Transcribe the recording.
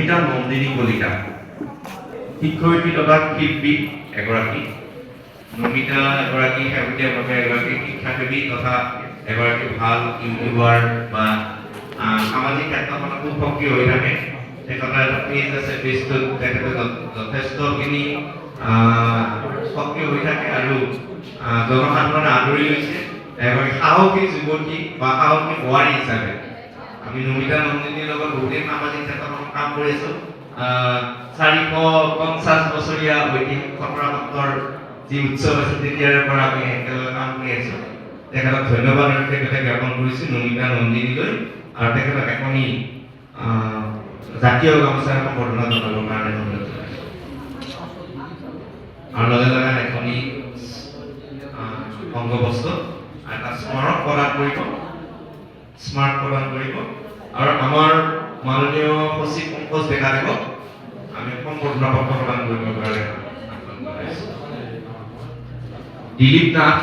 নমিতা নন্দিনী কলিতা শিক্ষয়িত্ৰী তথা শিল্পী এগৰাকী। নমিতা এগৰাকী শেহতীয়াভাৱে এগৰাকী শিক্ষাসেৱী তথা এগৰাকী ভাল ইউটিউবাৰ বা সামাজিক ক্ষেত্ৰখনত খুব সক্ৰিয় হৈ থাকে। তেখেতৰ এটা পেজ আছে, পেজটোত তেখেতে যথেষ্টখিনি সক্ৰিয় হৈ থাকে আৰু জনসাধাৰণে আদৰি লৈছে। এগৰাকী সাহসী যুৱতী বা সাহসী বোৱাৰী হিচাপে আমি নমিতা নন্দিনীৰ লগত বহুতেই সামাজিক ক্ষেত্ৰত কাম কৰি আছো। 450 বছৰীয়া ঐতিহাসিক খতৰা সত্ৰৰ যি উৎসৱ আছে তেতিয়াৰ পৰা আমি একেলগে কাম কৰি আছো। তেখেতক ধন্যবাদ আৰু তেখেতে জ্ঞাপন কৰিছো নমিতা নন্দিনীলৈ, আৰু তেখেতক এখনি জাতীয় গামোচাৰ সম্বৰ্ধনা জনাবৰ কাৰণে অনুৰোধ জনাইছো। আৰু লগে লগে এখনি অংগবস্ত্ৰ এটা স্মাৰক প্ৰদান কৰিব আৰু আমাৰ মাননীয় সচিব পংকজ ডেকাদেৱক আমি সম্বৰ্ধনা পত্ৰ প্ৰদান কৰিব কাৰণে দিলীপ নাথ